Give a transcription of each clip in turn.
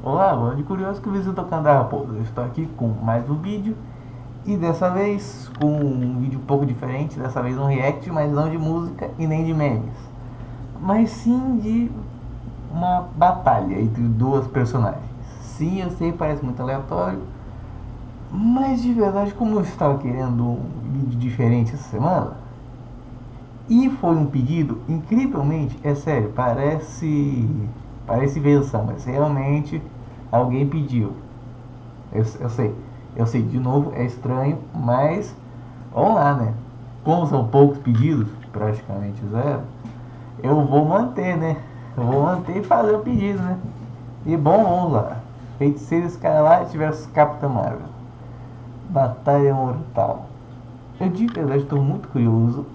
Olá, bando de curioso que visita o canal da Raposa. Eu estou aqui com mais um vídeo e dessa vez com um vídeo um pouco diferente. Dessa vez um react, mas não de música e nem de memes, mas sim de uma batalha entre duas personagens. Sim, eu sei, parece muito aleatório, mas de verdade, como eu estava querendo um vídeo diferente essa semana e foi um pedido, incrivelmente, é sério, parece invenção, mas realmente alguém pediu. Eu sei, de novo é estranho, mas vamos lá, né? Como são poucos pedidos, praticamente zero, eu vou manter, né? Eu vou manter e fazer o pedido, né? E bom, vamos lá. Feiticeiro Escarlate versus Capitã Marvel. Batalha Mortal. Eu de verdade estou muito curioso.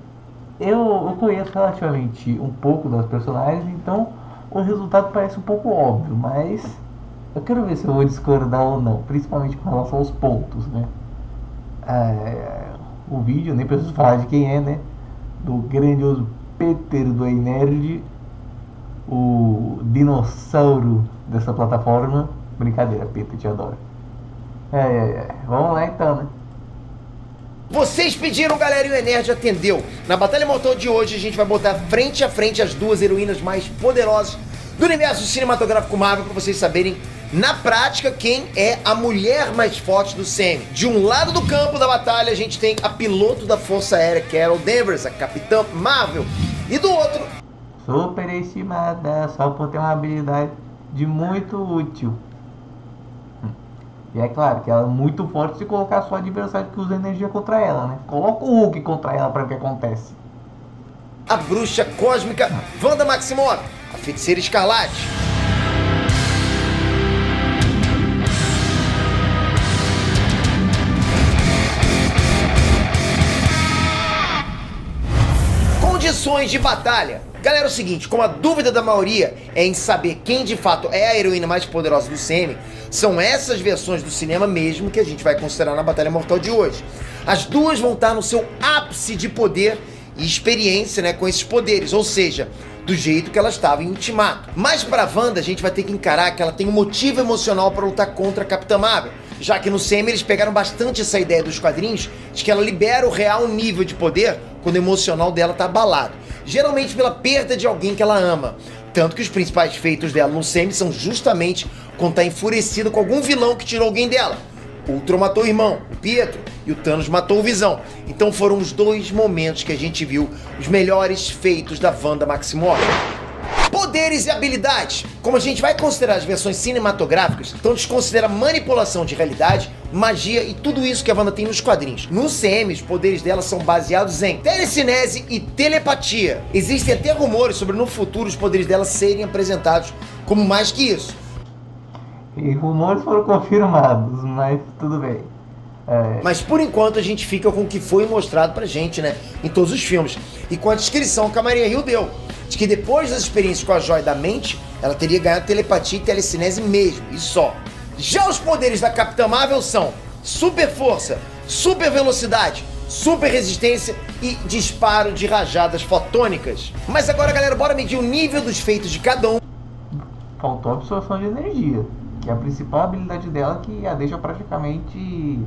Eu conheço relativamente um pouco das personagens, então o resultado parece um pouco óbvio, mas eu quero ver se eu vou discordar ou não, principalmente com relação aos pontos, né? O vídeo, nem preciso falar de quem é, né? Do grandioso Peter do Nerd, o dinossauro dessa plataforma. Brincadeira, Peter, te adoro. Vamos lá então, né? Vocês pediram, galera, e o Enerd atendeu. Na Batalha Mortal de hoje, a gente vai botar frente a frente as duas heroínas mais poderosas do universo cinematográfico Marvel, pra vocês saberem, na prática, quem é a mulher mais forte do CM. De um lado do campo da batalha, a gente tem a piloto da Força Aérea, Carol Danvers, a Capitã Marvel. E do outro... Superestimada só por ter uma habilidade de muito útil. E é claro que ela é muito forte se colocar só adversário que usa energia contra ela, né? Coloca o Hulk contra ela pra ver o que acontece. A bruxa cósmica Wanda Maximoff, a feiticeira Escarlate. Condições de batalha. Galera, é o seguinte, como a dúvida da maioria é em saber quem de fato é a heroína mais poderosa do CM, são essas versões do cinema mesmo que a gente vai considerar na Batalha Mortal de hoje. As duas vão estar no seu ápice de poder e experiência, né, com esses poderes, ou seja, do jeito que ela estava em Ultimato. Mas para Wanda, a gente vai ter que encarar que ela tem um motivo emocional para lutar contra a Capitã Marvel, já que no CM eles pegaram bastante essa ideia dos quadrinhos de que ela libera o real nível de poder quando o emocional dela tá abalado, geralmente pela perda de alguém que ela ama. Tanto que os principais feitos dela no CM são justamente quando tá enfurecida com algum vilão que tirou alguém dela. O Ultron matou o irmão, o Pietro, e o Thanos matou o Visão. Então foram os dois momentos que a gente viu os melhores feitos da Wanda Maximoff. Poderes e habilidades. Como a gente vai considerar as versões cinematográficas, então desconsidera manipulação de realidade, magia e tudo isso que a Wanda tem nos quadrinhos. No CM, os poderes dela são baseados em telecinese e telepatia. Existem até rumores sobre no futuro os poderes dela serem apresentados como mais que isso. E rumores foram confirmados, mas tudo bem. Mas por enquanto a gente fica com o que foi mostrado pra gente, né, em todos os filmes. E com a descrição que a Maria Hill deu, de que depois das experiências com a Joia da Mente, ela teria ganhado telepatia e telecinese mesmo, e só. Já os poderes da Capitã Marvel são super força, super velocidade, super resistência e disparo de rajadas fotônicas. Mas agora, galera, bora medir o nível dos feitos de cada um. Faltou a absorção de energia, que é a principal habilidade dela, que a deixa praticamente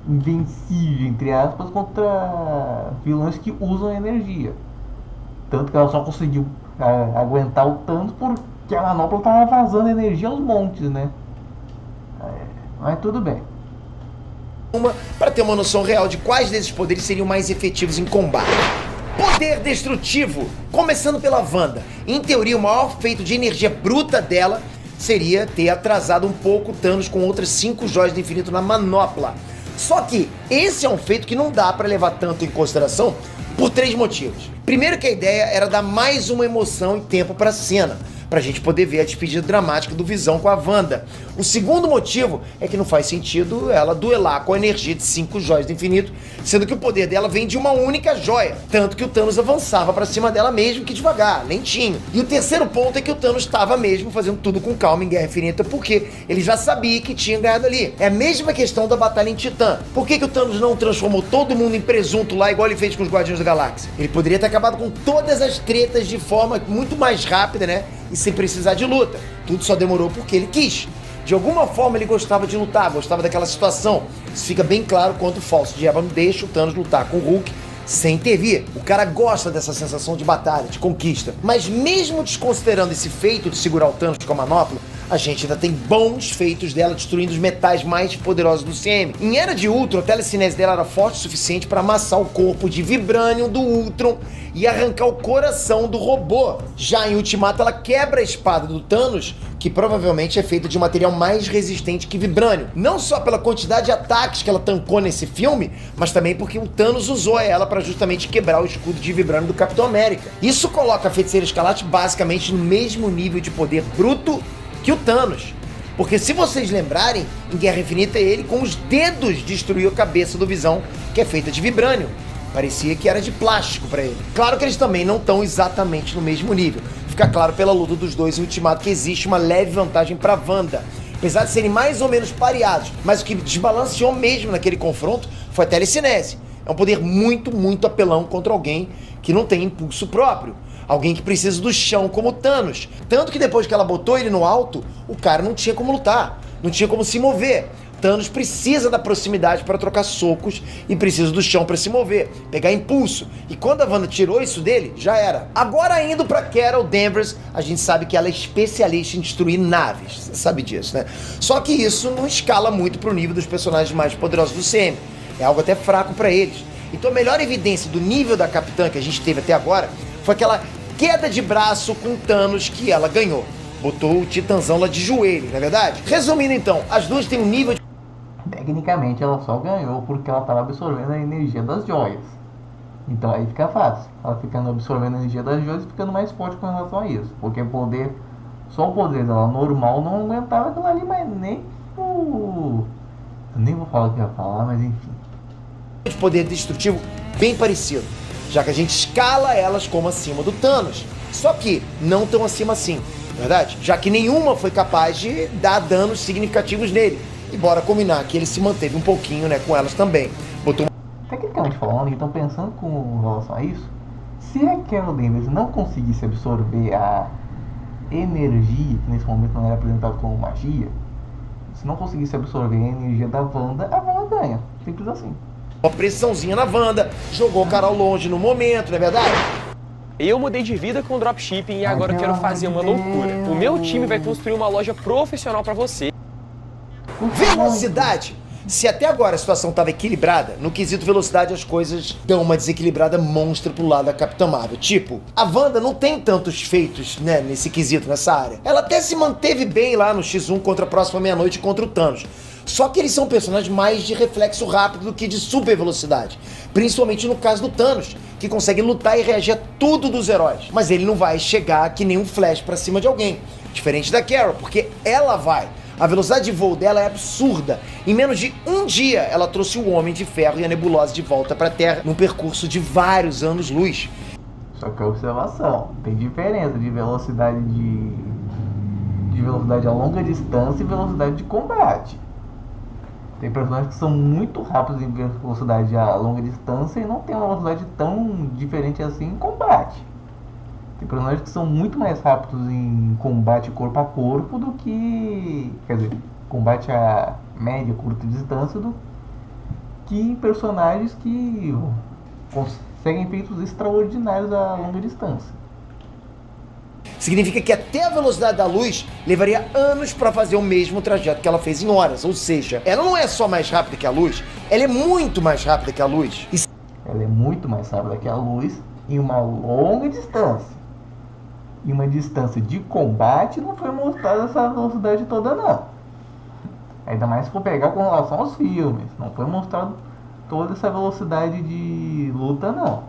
invencível, entre aspas, contra vilões que usam energia. Tanto que ela só conseguiu aguentar o Thanos porque a manopla tava vazando energia aos montes, né? Mas tudo bem. Para ter uma noção real de quais desses poderes seriam mais efetivos em combate. Poder destrutivo, começando pela Wanda. Em teoria, o maior feito de energia bruta dela seria ter atrasado um pouco o Thanos com outras 5 joias do infinito na manopla. Só que esse é um feito que não dá para levar tanto em consideração por 3 motivos. Primeiro, que a ideia era dar mais uma emoção e tempo para a cena, pra gente poder ver a despedida dramática do Visão com a Wanda. O segundo motivo é que não faz sentido ela duelar com a energia de 5 joias do infinito, sendo que o poder dela vem de uma única joia, tanto que o Thanos avançava pra cima dela mesmo que devagar, lentinho. E o terceiro ponto é que o Thanos estava mesmo fazendo tudo com calma em Guerra Infinita, porque ele já sabia que tinha ganhado ali. É a mesma questão da batalha em Titã. Por que o Thanos não transformou todo mundo em presunto lá, igual ele fez com os Guardiões da Galáxia? Ele poderia ter acabado com todas as tretas de forma muito mais rápida, né? e sem precisar de luta. Tudo só demorou porque ele quis. De alguma forma ele gostava de lutar, gostava daquela situação. Isso fica bem claro quando o falso de Ébano deixa o Thanos lutar com o Hulk sem intervir. O cara gosta dessa sensação de batalha, de conquista. Mas mesmo desconsiderando esse feito de segurar o Thanos com a manopla, a gente ainda tem bons feitos dela destruindo os metais mais poderosos do CM. Em Era de Ultron, a telecinese dela era forte o suficiente para amassar o corpo de Vibranium do Ultron e arrancar o coração do robô. Já em Ultimato, ela quebra a espada do Thanos, que provavelmente é feita de um material mais resistente que Vibranium. Não só pela quantidade de ataques que ela tancou nesse filme, mas também porque o Thanos usou ela para justamente quebrar o escudo de Vibranium do Capitão América. Isso coloca a Feiticeira Escarlate basicamente no mesmo nível de poder bruto que o Thanos. Porque se vocês lembrarem, em Guerra Infinita ele com os dedos destruiu a cabeça do Visão, que é feita de Vibranium. Parecia que era de plástico pra ele. Claro que eles também não estão exatamente no mesmo nível. Fica claro pela luta dos dois em Ultimato que existe uma leve vantagem pra Wanda, apesar de serem mais ou menos pareados. Mas o que desbalanceou mesmo naquele confronto foi a telecinese. É um poder muito apelão contra alguém que não tem impulso próprio. Alguém que precisa do chão como o Thanos. Tanto que depois que ela botou ele no alto, o cara não tinha como lutar, não tinha como se mover. Thanos precisa da proximidade para trocar socos e precisa do chão para se mover, pegar impulso. E quando a Wanda tirou isso dele, já era. Agora indo para Carol Danvers, a gente sabe que ela é especialista em destruir naves. Você sabe disso, né? Só que isso não escala muito pro nível dos personagens mais poderosos do CM. É algo até fraco para eles. Então a melhor evidência do nível da Capitã que a gente teve até agora foi aquela queda de braço com Thanos que ela ganhou. Botou o Titãzão lá de joelho, não é verdade? Resumindo então, as duas têm um nível de... Tecnicamente ela só ganhou porque ela estava absorvendo a energia das joias. Então aí fica fácil. Ela ficando absorvendo a energia das joias e ficando mais forte com relação a isso. Porque poder, só o poder dela normal não aguentava aquilo ali, mas nem o... Eu nem vou falar o que eu ia falar, mas enfim. De poder destrutivo bem parecido, já que a gente escala elas como acima do Thanos. Só que não tão acima assim, verdade? Já que nenhuma foi capaz de dar danos significativos nele. E bora combinar que ele se manteve um pouquinho, né, com elas também. Botou... Tecnicamente falando, então pensando com relação a isso, se a Carol Danvers não conseguisse absorver a energia, que nesse momento não era apresentada como magia, se não conseguisse absorver a energia da Wanda, a Wanda ganha. Simples assim. Uma pressãozinha na Wanda, jogou o cara ao longe no momento, não é verdade? Eu mudei de vida com dropshipping e agora eu quero fazer uma loucura. O meu time vai construir uma loja profissional pra você. Velocidade! Se até agora a situação estava equilibrada, no quesito velocidade as coisas dão uma desequilibrada monstra pro lado da Capitã Marvel. Tipo, a Wanda não tem tantos feitos, né, nesse quesito, nessa área. Ela até se manteve bem lá no X1 contra a Próxima Meia-Noite contra o Thanos. Só que eles são personagens mais de reflexo rápido do que de super velocidade. Principalmente no caso do Thanos, que consegue lutar e reagir a tudo dos heróis. Mas ele não vai chegar que nem um Flash pra cima de alguém. Diferente da Carol, porque ela vai. A velocidade de voo dela é absurda. Em menos de um dia, ela trouxe o Homem de Ferro e a Nebulosa de volta pra Terra num percurso de vários anos-luz. Só que a observação, tem diferença de velocidade de velocidade a longa distância e velocidade de combate. Tem personagens que são muito rápidos em velocidade a longa distância e não tem uma velocidade tão diferente assim em combate. Tem personagens que são muito mais rápidos em combate corpo a corpo do que... Quer dizer, combate a média, curta distância do que personagens que conseguem feitos extraordinários a longa distância. Significa que até a velocidade da luz levaria anos para fazer o mesmo trajeto que ela fez em horas. Ou seja, ela não é só mais rápida que a luz, ela é muito mais rápida que a luz. Ela é muito mais rápida que a luz em uma longa distância. Em uma distância de combate não foi mostrada essa velocidade toda não. Ainda mais se for pegar com relação aos filmes. Não foi mostrado toda essa velocidade de luta não.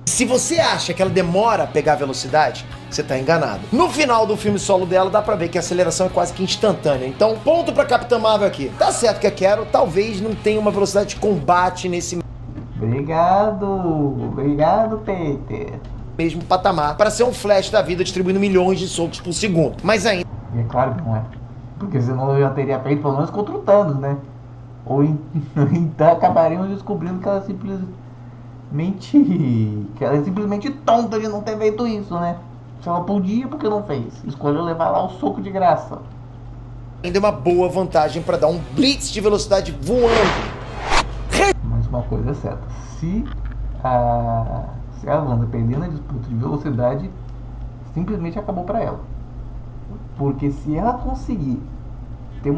Se você acha que ela demora a pegar a velocidade, você tá enganado. No final do filme solo dela, dá pra ver que a aceleração é quase que instantânea. Então, ponto pra Capitã Marvel aqui. Tá certo que a Carol talvez não tenha uma velocidade de combate nesse Obrigado, Peter. mesmo patamar para ser um Flash da vida distribuindo milhões de socos por segundo. Mas ainda... E é claro que não é. Porque senão eu já teria feito pelo menos contra o Thanos, né? Ou então acabaríamos descobrindo que ela simplesmente... Que ela é simplesmente tonta de não ter feito isso, né? Se ela podia, por que não fez? Escolheu levar lá o soco de graça. Ainda é uma boa vantagem para dar um blitz de velocidade voando. Mas uma coisa é certa, se a Wanda perder na disputa de velocidade, simplesmente acabou para ela. Porque se ela conseguir ter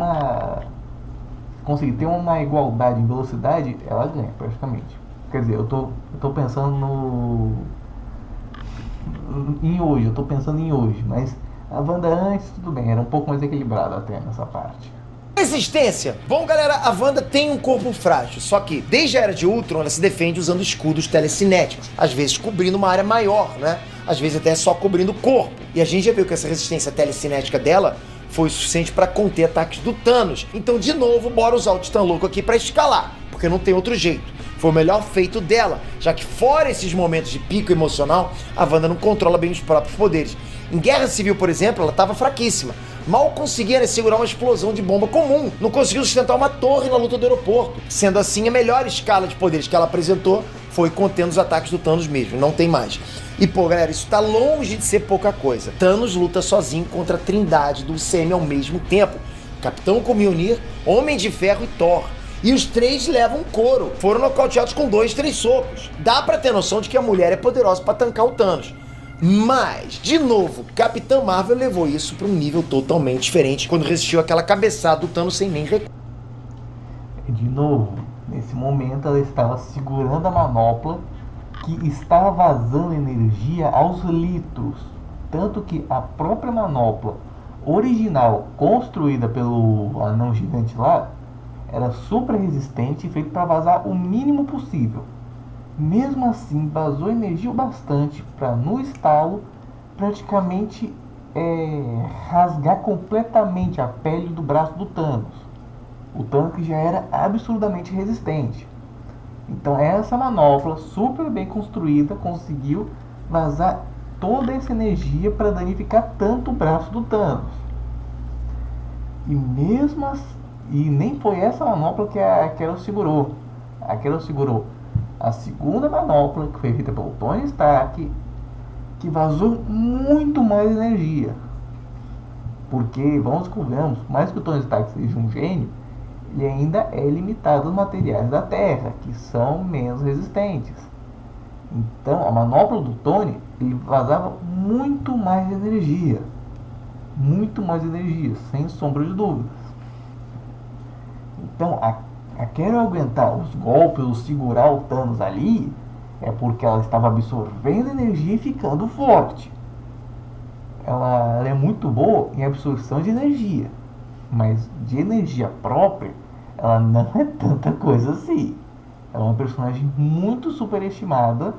uma igualdade em velocidade, ela ganha praticamente. Quer dizer, eu tô pensando em hoje, mas a Wanda antes, tudo bem, era um pouco mais equilibrada até nessa parte. Resistência. Bom, galera, a Wanda tem um corpo frágil, só que desde a Era de Ultron ela se defende usando escudos telecinéticos, às vezes cobrindo uma área maior, né? Às vezes até só cobrindo o corpo. E a gente já viu que essa resistência telecinética dela foi o suficiente para conter ataques do Thanos. Então, de novo, bora usar o Titã Louco aqui para escalar, porque não tem outro jeito. Foi o melhor feito dela, já que fora esses momentos de pico emocional, a Wanda não controla bem os próprios poderes. Em Guerra Civil, por exemplo, ela estava fraquíssima. Mal conseguia segurar uma explosão de bomba comum. Não conseguiu sustentar uma torre na luta do aeroporto. Sendo assim, a melhor escala de poderes que ela apresentou foi contendo os ataques do Thanos mesmo. Não tem mais. E pô, galera, isso tá longe de ser pouca coisa. Thanos luta sozinho contra a trindade do UCM ao mesmo tempo. Capitão Mjolnir, Homem de Ferro e Thor. E os três levam couro. Foram nocauteados com 2, 3 socos. Dá pra ter noção de que a mulher é poderosa pra tancar o Thanos. Mas, de novo, Capitã Marvel levou isso para um nível totalmente diferente quando resistiu àquela cabeçada do Thanos sem nem recurso. De novo, nesse momento ela estava segurando a manopla que estava vazando energia aos litros. Tanto que a própria manopla original, construída pelo anão gigante lá, era super resistente e feita para vazar o mínimo possível. Mesmo assim, vazou energia o bastante para, no estalo, praticamente rasgar completamente a pele do braço do Thanos. O Thanos que já era absurdamente resistente. Então essa manopla, super bem construída, conseguiu vazar toda essa energia para danificar tanto o braço do Thanos. E mesmo assim, e nem foi essa manopla que a Carol segurou. A Carol segurou a segunda manopla, que foi feita pelo Tony Stark, que vazou muito mais energia. Porque, vamos convenhamos, mais que o Tony Stark seja um gênio, ele ainda é limitado aos materiais da Terra, que são menos resistentes. Então, a manopla do Tony, ele vazava muito mais energia. Muito mais energia, sem sombra de dúvidas. Então, a Carol aguentar os golpes, ou segurar o Thanos ali, é porque ela estava absorvendo energia e ficando forte. Ela é muito boa em absorção de energia, mas de energia própria, ela não é tanta coisa assim. Ela é uma personagem muito superestimada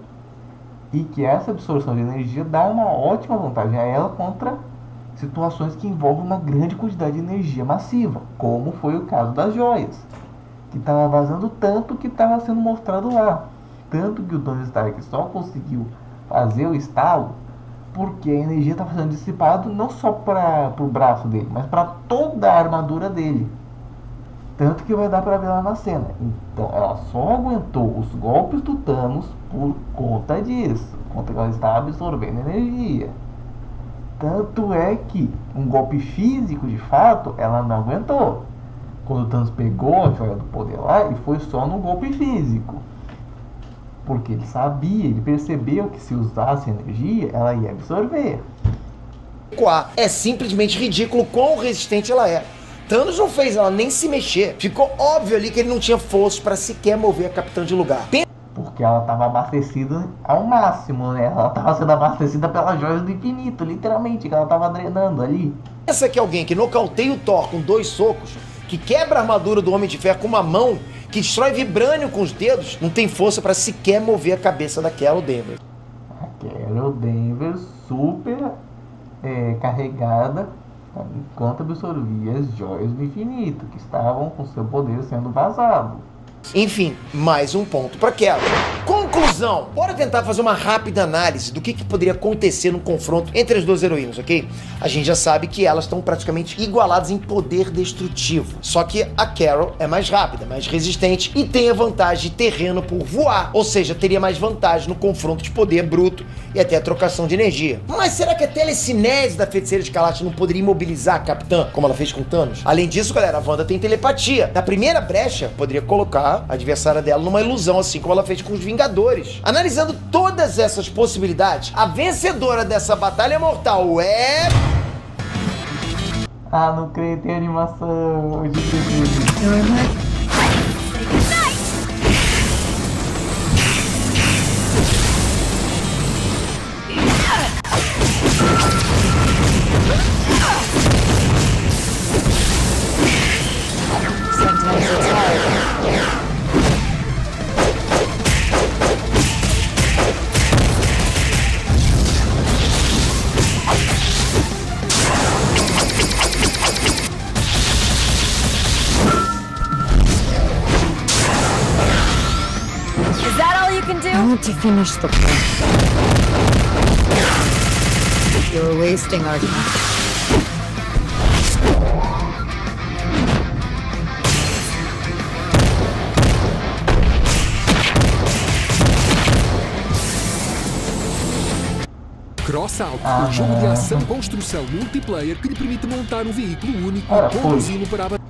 e que essa absorção de energia dá uma ótima vantagem a ela contra situações que envolvem uma grande quantidade de energia massiva, como foi o caso das joias, que estava vazando tanto que estava sendo mostrado lá. Tanto que o Tony Stark só conseguiu fazer o estalo porque a energia estava sendo dissipada não só para o braço dele, mas para toda a armadura dele. Tanto que vai dar para ver lá na cena. Então ela só aguentou os golpes do Thanos por conta disso, conta que ela estava absorvendo energia. Tanto é que um golpe físico de fato ela não aguentou. Quando o Thanos pegou a joia do poder lá, e foi só no golpe físico. Porque ele sabia, ele percebeu que se usasse energia, ela ia absorver. É simplesmente ridículo quão resistente ela é. Thanos não fez ela nem se mexer. Ficou óbvio ali que ele não tinha força para sequer mover a Capitã de lugar. Porque ela estava abastecida ao máximo, né? Ela estava sendo abastecida pelas joias do infinito, literalmente, que ela estava drenando ali. Pensa que alguém que nocauteia o Thor com 2 socos, que quebra a armadura do Homem de Ferro com uma mão, que destrói vibrânio com os dedos, não tem força para sequer mover a cabeça da Carol Danvers. A Carol Danvers super carregada enquanto absorvia as joias do infinito, que estavam com seu poder sendo vazado. Enfim, mais um ponto para Carol. Conclusão. Conclusão, bora tentar fazer uma rápida análise do que poderia acontecer no confronto entre as duas heroínas, ok? A gente já sabe que elas estão praticamente igualadas em poder destrutivo, só que a Carol é mais rápida, mais resistente e tem a vantagem de terreno por voar, ou seja, teria mais vantagem no confronto de poder bruto e até a trocação de energia. Mas será que a telecinese da Feiticeira Escarlate não poderia imobilizar a Capitã, como ela fez com Thanos? Além disso, galera, a Wanda tem telepatia. Na primeira brecha, poderia colocar a adversária dela numa ilusão, assim como ela fez com os Vingadores. Analisando todas essas possibilidades, a vencedora dessa batalha mortal é... Ah, não creio, tem animação. I want to finish the point. You're wasting our time. Crossout, um jogo de ação construção multiplayer que lhe permite montar um veículo único e conduzi-lo para a batalha.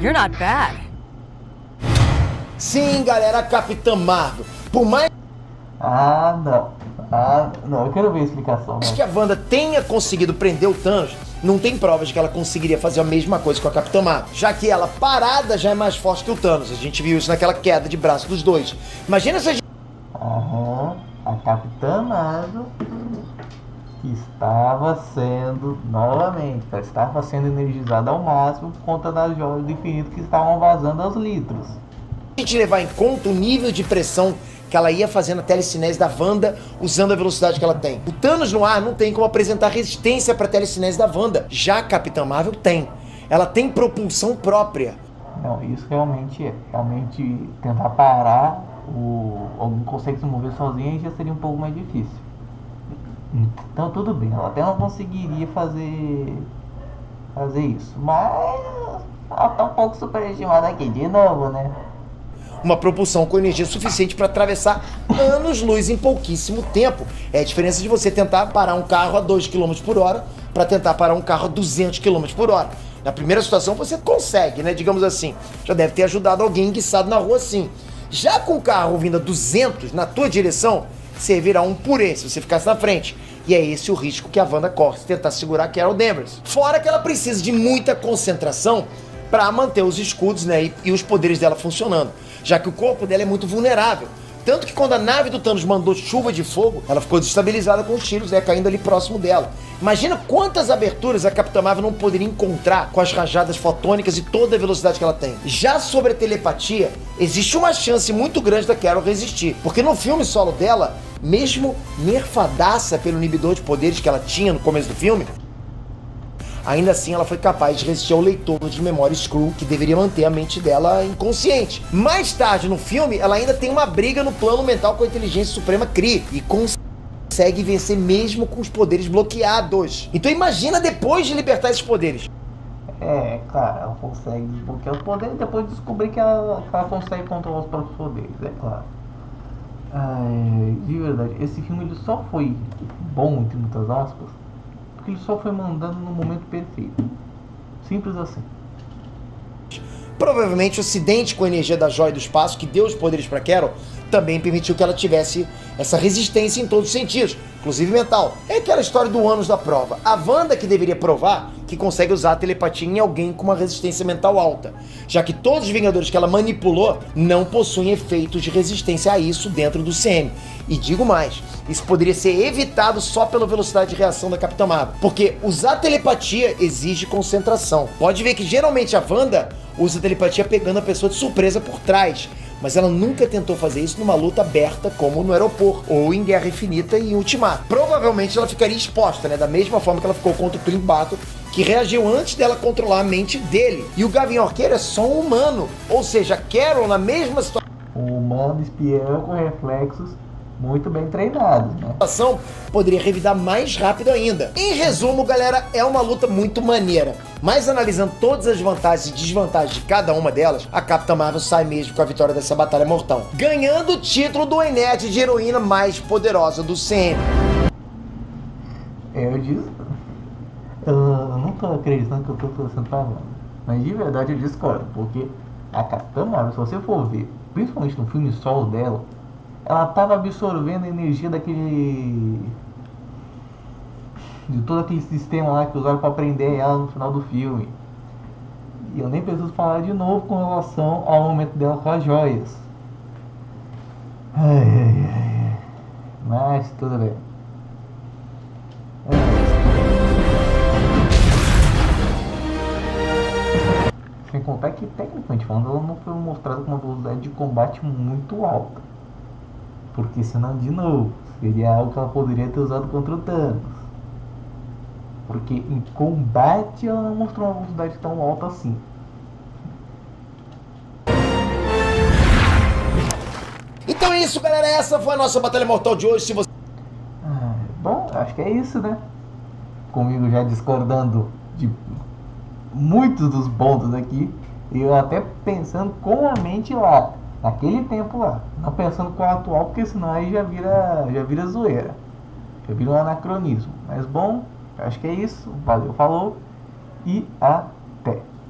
You're not bad. Sim, galera, a Capitã Marvel. Por mais não, eu quero ver a explicação. que a Wanda tenha conseguido prender o Thanos, não tem provas de que ela conseguiria fazer a mesma coisa com a Capitã Marvel, já que ela parada já é mais forte que o Thanos. A gente viu isso naquela queda de braço dos dois. Imagina se a gente... a Capitã Marvel estava sendo, novamente, estava sendo energizada ao máximo por conta das joias do infinito que estavam vazando aos litros. A gente levar em conta o nível de pressão que ela ia fazer na telecinese da Wanda usando a velocidade que ela tem. O Thanos no ar não tem como apresentar resistência para a telecinese da Wanda. Já a Capitã Marvel tem. Ela tem propulsão própria. Não, isso realmente é. Realmente tentar parar, alguém consegue se mover sozinho já seria um pouco mais difícil. Então tudo bem, ela até não conseguiria fazer isso, mas ela tá um pouco superestimada aqui de novo, né? Uma propulsão com energia suficiente para atravessar anos-luz em pouquíssimo tempo. É a diferença de você tentar parar um carro a 2 km por hora para tentar parar um carro a 200 km por hora. Na primeira situação você consegue, né? Digamos assim, já deve ter ajudado alguém enguiçado na rua assim. Já com o carro vindo a 200 na tua direção, você virar um purê se você ficasse na frente. E é esse o risco que a Wanda corre se tentar segurar a Carol Danvers. Fora que ela precisa de muita concentração para manter os escudos, né, e os poderes dela funcionando, já que o corpo dela é muito vulnerável. Tanto que quando a nave do Thanos mandou chuva de fogo, ela ficou desestabilizada com os tiros, né, caindo ali próximo dela. Imagina quantas aberturas a Capitã Marvel não poderia encontrar com as rajadas fotônicas e toda a velocidade que ela tem. Já sobre a telepatia, existe uma chance muito grande da Carol resistir, porque no filme solo dela, mesmo nerfadaça pelo inibidor de poderes que ela tinha no começo do filme, ainda assim ela foi capaz de resistir ao leitor de memória Skrull, que deveria manter a mente dela inconsciente. Mais tarde no filme, ela ainda tem uma briga no plano mental com a inteligência suprema Kree, e consegue vencer mesmo com os poderes bloqueados. Então imagina depois de libertar esses poderes. É, claro, ela consegue desbloquear os poderes e depois descobrir que ela consegue controlar os próprios poderes, é claro. De verdade, esse filme ele só foi bom, entre muitas aspas, porque ele só foi mandando no momento perfeito. Simples assim. Provavelmente o acidente com a energia da joia do espaço que deu os poderes para Carol também permitiu que ela tivesse essa resistência em todos os sentidos. inclusive mental. É aquela história do ônus da prova. A Wanda que deveria provar que consegue usar a telepatia em alguém com uma resistência mental alta, já que todos os Vingadores que ela manipulou não possuem efeitos de resistência a isso dentro do CM. E digo mais, isso poderia ser evitado só pela velocidade de reação da Capitã Marvel, porque usar telepatia exige concentração. Pode ver que geralmente a Wanda usa telepatia pegando a pessoa de surpresa por trás, mas ela nunca tentou fazer isso numa luta aberta como no aeroporto, ou em Guerra Infinita e em Ultimato. Provavelmente ela ficaria exposta, né, da mesma forma que ela ficou contra o Clint Barton, que reagiu antes dela controlar a mente dele. E o Gavião Arqueiro é só um humano, ou seja, Carol na mesma situação... Um humano espião com reflexos muito bem treinados, né? A situação poderia revidar mais rápido ainda. Em resumo, galera, é uma luta muito maneira. Mas analisando todas as vantagens e desvantagens de cada uma delas, a Capitã Marvel sai mesmo com a vitória dessa batalha mortal, ganhando o título do Enet de heroína mais poderosa do CM. Eu não tô acreditando que eu tô torcendo pra Wanda, mas de verdade eu discordo, porque a Capitã Marvel, se você for ver, principalmente no filme solo dela, ela tava absorvendo a energia de todo aquele sistema lá que usaram pra prender ela no final do filme. E eu nem preciso falar de novo com relação ao momento dela com as joias. Ai. Mas tudo bem. Sem contar que, tecnicamente falando, ela não foi mostrada com uma velocidade de combate muito alta. Porque senão, de novo, seria algo que ela poderia ter usado contra o Thanos. Porque em combate ela não mostrou uma velocidade tão alta assim. Então é isso, galera. Essa foi a nossa Batalha Mortal de hoje. Se você... Bom, acho que é isso, né? Comigo já discordando de muitos dos pontos aqui. E eu até pensando com a mente lá, naquele tempo lá. Não pensando com o atual, porque senão aí já vira zoeira. Já vira um anacronismo. Mas bom, acho que é isso. Valeu, falou. E até.